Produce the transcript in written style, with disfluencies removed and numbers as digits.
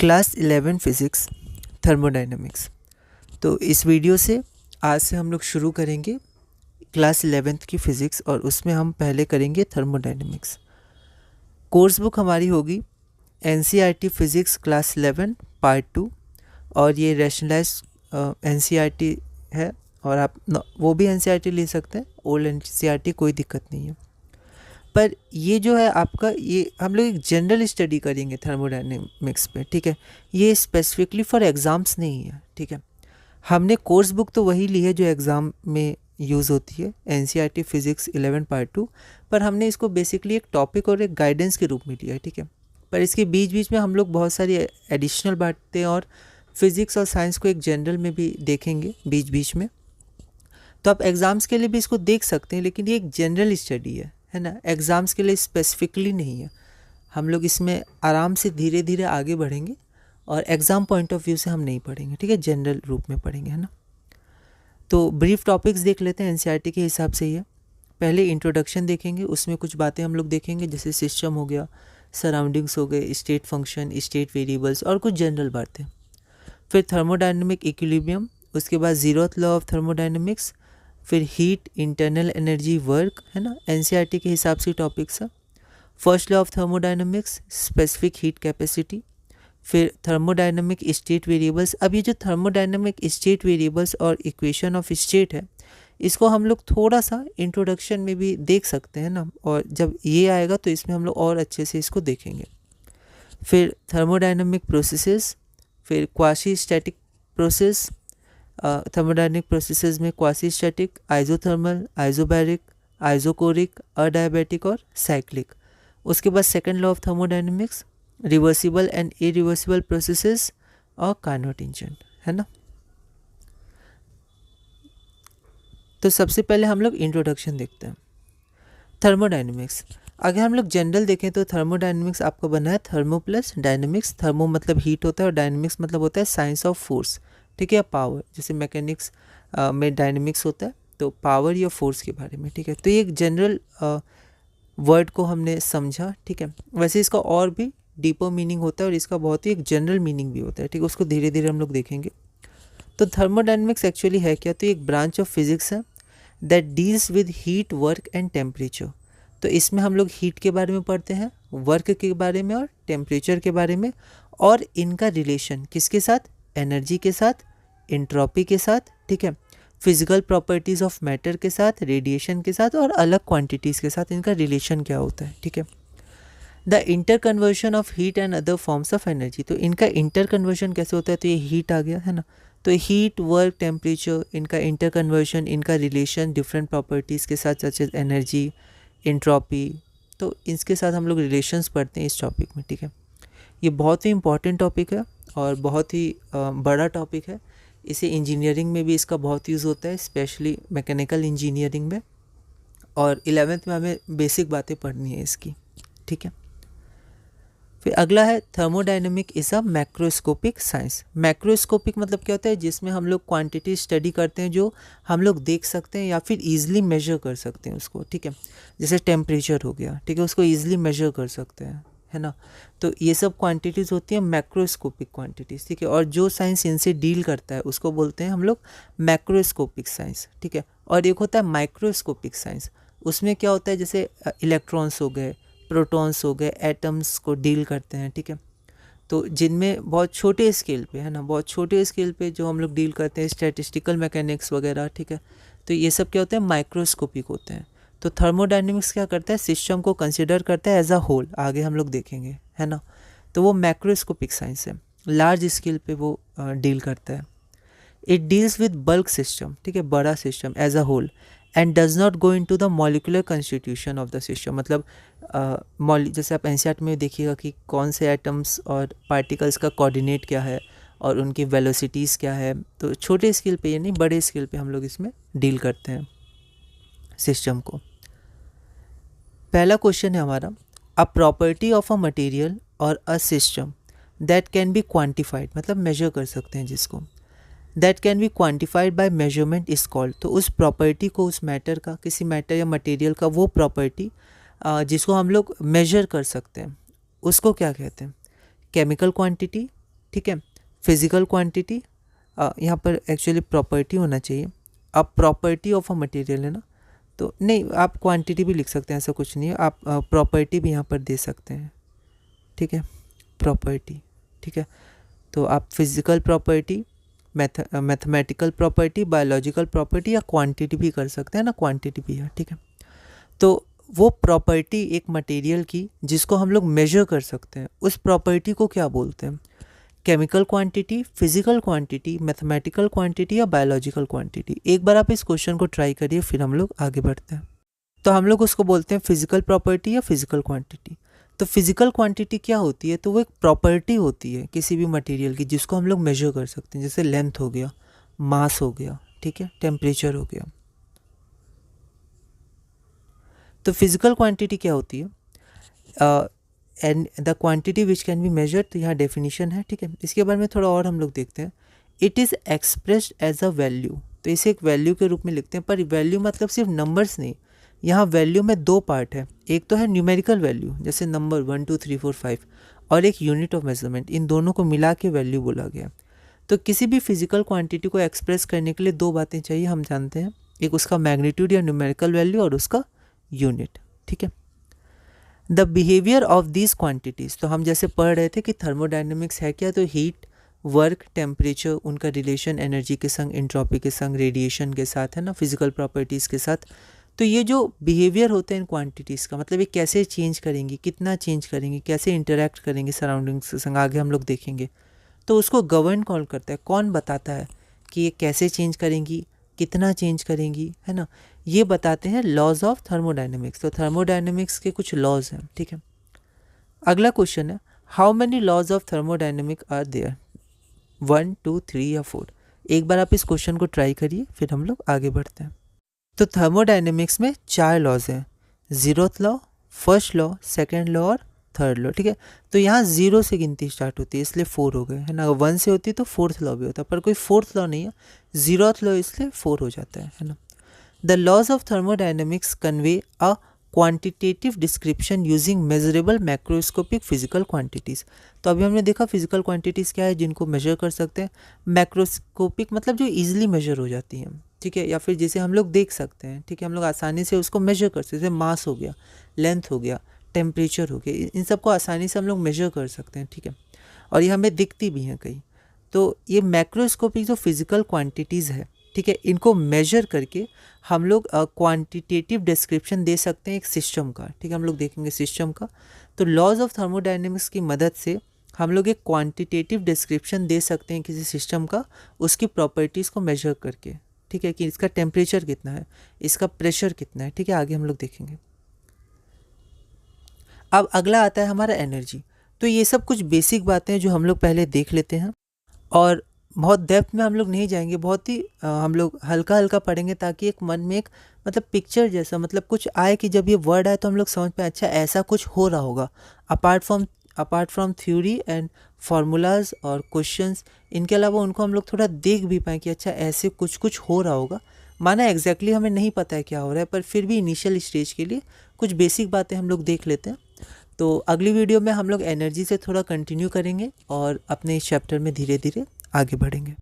Class 11 physics thermodynamics. तो इस video से आज से हम लोग शुरू करेंगे क्लास 11th की फ़िज़िक्स और उसमें हम पहले करेंगे थर्मोडाइनमिक्स। कोर्स बुक हमारी होगी NCERT फिज़िक्स क्लास 11 पार्ट 2 और ये रैशनलाइज NCERT है और आप वो भी NCERT ले सकते हैं, ओल्ड NCERT, कोई दिक्कत नहीं है। पर ये जो है आपका, ये हम लोग एक जनरल स्टडी करेंगे थर्मोडायनेमिक्स पे, ठीक है। ये स्पेसिफिकली फॉर एग्ज़ाम्स नहीं है, ठीक है। हमने कोर्स बुक तो वही ली है जो एग्ज़ाम में यूज़ होती है, NCERT फिज़िक्स 11 पार्ट 2, पर हमने इसको बेसिकली एक टॉपिक और एक गाइडेंस के रूप में लिया है, ठीक है। पर इसके बीच बीच में हम लोग बहुत सारी एडिशनल बातें और फिज़िक्स और साइंस को एक जनरल में भी देखेंगे बीच बीच में। तो आप एग्ज़ाम्स के लिए भी इसको देख सकते हैं, लेकिन ये एक जनरल स्टडी है ना, एग्ज़ाम्स के लिए स्पेसिफिकली नहीं है। हम लोग इसमें आराम से धीरे धीरे आगे बढ़ेंगे और एग्ज़ाम पॉइंट ऑफ व्यू से हम नहीं पढ़ेंगे, ठीक है, जनरल रूप में पढ़ेंगे, है ना। तो ब्रीफ टॉपिक्स देख लेते हैं, NCERT के हिसाब से ही है। पहले इंट्रोडक्शन देखेंगे, उसमें कुछ बातें हम लोग देखेंगे जैसे सिस्टम हो गया, सराउंडिंग्स हो गए, स्टेट फंक्शन, स्टेट वेरिएबल्स और कुछ जनरल बातें। फिर थर्मोडायनेमिक इक्विलिब्रियम, उसके बाद ज़ीरोथ लॉ ऑफ थर्मोडायनेमिक्स, फिर हीट, इंटरनल एनर्जी, वर्क, है ना, NCERT के हिसाब से टॉपिक्स है। First law of thermodynamics, specific heat capacity, फिर थर्मोडायनेमिक स्टेट वेरिएबल्स। अब ये जो थर्मोडायनेमिक स्टेट वेरिएबल्स और इक्वेशन ऑफ स्टेट है, इसको हम लोग थोड़ा सा इंट्रोडक्शन में भी देख सकते हैं ना, और जब ये आएगा तो इसमें हम लोग और अच्छे से इसको देखेंगे। फिर थर्मोडायनेमिक प्रोसेसेस, फिर quasi static process, thermodynamic processes में क्वासी स्टैटिक, आइजोथर्मल, आइजोबैरिक, आइजोकोरिक, अडायबैटिक और साइक्लिक। उसके बाद second law of thermodynamics, reversible and irreversible processes और कार्नोट इंजन, है ना। तो सबसे पहले हम लोग इंट्रोडक्शन देखते हैं। थर्मोडायनेमिक्स, अगर हम लोग जनरल देखें तो थर्मोडायनेमिक्स आपका बना है थर्मो प्लस डायनेमिक्स। थर्मो मतलब हीट होता है और डायनेमिक्स मतलब होता है साइंस ऑफ फोर्स, ठीक है, पावर। जैसे मैकेनिक्स में डायनेमिक्स होता है तो पावर या फोर्स के बारे में, ठीक है। तो ये एक जनरल वर्ड को हमने समझा, ठीक है। वैसे इसका और भी डीपर मीनिंग होता है और इसका बहुत ही एक जनरल मीनिंग भी होता है, ठीक है। उसको धीरे धीरे हम लोग देखेंगे। तो थर्मोडायनेमिक्स एक्चुअली है क्या, तो एक ब्रांच ऑफ फिजिक्स है that deals with heat, work and temperature. तो इसमें हम लोग हीट के बारे में पढ़ते हैं, वर्क के बारे में और टेम्परेचर के बारे में, और इनका रिलेशन किसके साथ, एनर्जी के साथ, एंट्रोपी के साथ, ठीक है, फिजिकल प्रॉपर्टीज़ ऑफ मैटर के साथ, रेडिएशन के साथ और अलग क्वांटिटीज़ के साथ इनका रिलेशन क्या होता है, ठीक है। The inter conversion of heat and other forms of energy, तो इनका इंटर कन्वर्शन कैसे होता है, तो ये हीट आ गया, है ना। तो हीट, वर्क, टेम्परेचर, इनका इंटर कन्वर्शन, इनका रिलेशन डिफरेंट प्रॉपर्टीज़ के साथ, सच एज एनर्जी, एंट्रोपी, तो इसके साथ हम लोग रिलेशंस पढ़ते हैं इस टॉपिक में, ठीक है। ये बहुत ही इंपॉर्टेंट टॉपिक है और बहुत ही बड़ा टॉपिक है। इसे इंजीनियरिंग में भी इसका बहुत यूज़ होता है, स्पेशली मैकेनिकल इंजीनियरिंग में, और 11th में हमें बेसिक बातें पढ़नी है इसकी, ठीक है। फिर अगला है thermodynamic is a macroscopic science. Macroscopic मतलब क्या होता है, जिसमें हम लोग क्वांटिटी स्टडी करते हैं जो हम लोग देख सकते हैं या फिर ईजिली मेजर कर सकते हैं उसको, ठीक है। जैसे टेम्परेचर हो गया, ठीक है, उसको ईजिली मेजर कर सकते हैं, है ना। तो ये सब क्वांटिटीज़ होती हैं मैक्रोस्कोपिक क्वांटिटीज़, ठीक है। और जो साइंस इनसे डील करता है उसको बोलते हैं हम लोग मैक्रोस्कोपिक साइंस, ठीक है। और एक होता है माइक्रोस्कोपिक साइंस, उसमें क्या होता है, जैसे इलेक्ट्रॉन्स हो गए, प्रोटॉन्स हो गए, एटम्स को डील करते हैं, ठीक है। तो जिनमें बहुत छोटे स्केल पे, है ना, बहुत छोटे स्केल पे जो हम लोग डील करते हैं, स्टैटिस्टिकल मैकेनिक्स वगैरह, ठीक है। तो ये सब क्या होते हैं, माइक्रोस्कोपिक होते हैं। तो थर्मोडायनेमिक्स क्या करता है, सिस्टम को कंसिडर करता है एज अ होल, आगे हम लोग देखेंगे, है ना। तो वो मैक्रोस्कोपिक साइंस है, लार्ज स्केल पे वो डील करता है। It deals with bulk system, ठीक है, बड़ा system as a whole, and does not go into the molecular constitution of the system. मतलब जैसे आप NCERT में देखिएगा कि कौन से एटम्स और पार्टिकल्स का कोऑर्डिनेट क्या है और उनकी वेलोसिटीज़ क्या है। तो छोटे स्केल पे, ये नहीं, बड़े स्केल पे हम लोग इसमें डील करते हैं सिस्टम को। पहला क्वेश्चन है हमारा, a property of a material और a system that can be quantified, मतलब मेजर कर सकते हैं जिसको, that can be quantified by measurement is called. तो उस प्रॉपर्टी को, उस मैटर का, किसी मैटर या मटेरियल का वो प्रॉपर्टी जिसको हम लोग मेजर कर सकते हैं, उसको क्या कहते हैं, केमिकल क्वांटिटी, ठीक है। फिजिकल क्वांटिटी, यहाँ पर एक्चुअली प्रॉपर्टी होना चाहिए। अब प्रॉपर्टी ऑफ अ मटेरियल है ना, तो नहीं, आप क्वांटिटी भी लिख सकते हैं, ऐसा कुछ नहीं है, आप प्रॉपर्टी भी यहाँ पर दे सकते हैं, ठीक है, प्रॉपर्टी, ठीक है। तो आप physical property, mathematical property, biological property या क्वांटिटी भी कर सकते हैं ना, क्वांटिटी भी है, ठीक है। तो वो प्रॉपर्टी एक मटेरियल की जिसको हम लोग मेजर कर सकते हैं, उस प्रॉपर्टी को क्या बोलते हैं? Chemical quantity, physical quantity, mathematical quantity या बायोलॉजिकल क्वांटिटी? एक बार आप इस क्वेश्चन को ट्राई करिए, फिर हम लोग आगे बढ़ते हैं। तो हम लोग उसको बोलते हैं फिजिकल प्रॉपर्टी या फिजिकल क्वांटिटी। तो फिजिकल क्वांटिटी क्या होती है? तो वो एक प्रॉपर्टी होती है किसी भी मटेरियल की जिसको हम लोग मेजर कर सकते हैं, जैसे लेंथ हो गया, मास हो गया, ठीक है, टेम्परेचर हो गया। तो फिजिकल क्वांटिटी क्या होती है? And the quantity which can be measured, तो यहाँ डेफिनेशन है, ठीक है। इसके बारे में थोड़ा और हम लोग देखते हैं। It is expressed as a value, तो इसे एक वैल्यू के रूप में लिखते हैं, पर वैल्यू मतलब सिर्फ नंबर्स नहीं, यहाँ वैल्यू में दो पार्ट है। एक तो है न्यूमेरिकल वैल्यू, जैसे नंबर 1 2 3 4 5, और एक यूनिट ऑफ मेजरमेंट, इन दोनों को मिला के वैल्यू बोला गया। तो किसी भी फिजिकल क्वांटिटी को एक्सप्रेस करने के लिए दो बातें चाहिए, हम जानते हैं, एक उसका मैग्नीट्यूड या न्यूमेरिकल वैल्यू और उसका यूनिट, ठीक है। The behaviour of these quantities, तो हम जैसे पढ़ रहे थे कि थर्मोडाइनमिक्स है क्या, तो हीट, वर्क, टेम्परेचर, उनका रिलेशन एनर्जी के संग, एंट्रोपी के संग, रेडिएशन के साथ, है ना, फिजिकल प्रॉपर्टीज़ के साथ। तो ये जो बिहेवियर होते हैं इन क्वांटिटीज़ का, मतलब ये कैसे चेंज करेंगी, कितना चेंज करेंगी, कैसे इंटरेक्ट करेंगे सराउंडिंग्स के संग, आगे हम लोग देखेंगे। तो उसको गवर्न कौन करता है, कौन बताता है कि ये कैसे चेंज करेंगी, कितना चेंज करेंगी, है ना, ये बताते हैं लॉज ऑफ थर्मोडाइनमिक्स। तो थर्मोडाइनमिक्स के कुछ लॉज हैं, ठीक है। अगला क्वेश्चन है, how many laws of thermodynamic are there? 1 2 3 या 4? एक बार आप इस क्वेश्चन को ट्राई करिए, फिर हम लोग आगे बढ़ते हैं। तो थर्मोडाइनमिक्स में 4 लॉज हैं, zeroth law, first law, second law और थर्ड लॉ, ठीक है। तो यहाँ 0 से गिनती स्टार्ट होती है, इसलिए 4 हो गए, है ना। 1 से होती तो फोर्थ लॉ भी होता, पर कोई फोर्थ लॉ नहीं है, जीरोथ लॉ, इसलिए 4 हो जाता है ना। The laws of thermodynamics convey a quantitative description using measurable macroscopic physical quantities. तो अभी हमने देखा फिजिकल क्वांटिटीज़ क्या है, जिनको मेजर कर सकते हैं। मैक्रोस्कोपिक मतलब जो इजीली मेजर हो जाती हैं, ठीक है, या फिर जिसे हम लोग देख सकते हैं, ठीक है, हम लोग आसानी से उसको मेजर कर सकते हैं, जैसे मास हो गया, लेंथ हो गया, टेम्परेचर हो गया, इन सबको आसानी से हम लोग मेजर कर सकते हैं, ठीक है, और ये हमें दिखती भी हैं कई। तो ये मैक्रोस्कोपिक जो फिजिकल क्वांटिटीज़ है, ठीक है, इनको मेजर करके हम लोग क्वांटिटेटिव डिस्क्रिप्शन दे सकते हैं एक सिस्टम का, ठीक है, हम लोग देखेंगे सिस्टम का। तो लॉज ऑफ थर्मोडाइनमिक्स की मदद से हम लोग एक क्वांटिटेटिव डिस्क्रिप्शन दे सकते हैं किसी सिस्टम का, उसकी प्रॉपर्टीज़ को मेजर करके, ठीक है, कि इसका टेम्परेचर कितना है, इसका प्रेशर कितना है, ठीक है, आगे हम लोग देखेंगे। अब अगला आता है हमारा एनर्जी। तो ये सब कुछ बेसिक बातें हैं जो हम लोग पहले देख लेते हैं, और बहुत डेप्थ में हम लोग नहीं जाएंगे, बहुत ही हम लोग हल्का हल्का पढ़ेंगे, ताकि एक मन में एक मतलब पिक्चर जैसा मतलब कुछ आए, कि जब ये वर्ड आए तो हम लोग समझ पाए, अच्छा ऐसा कुछ हो रहा होगा। Apart from theory and formulas और क्वेश्चंस, इनके अलावा उनको हम लोग थोड़ा देख भी पाएँ कि अच्छा ऐसे कुछ कुछ हो रहा होगा। माना एग्जैक्टली हमें नहीं पता है क्या हो रहा है, पर फिर भी इनिशियल स्टेज के लिए कुछ बेसिक बातें हम लोग देख लेते हैं। तो अगली वीडियो में हम लोग एनर्जी से थोड़ा कंटिन्यू करेंगे और अपने इस चैप्टर में धीरे धीरे आगे बढ़ेंगे।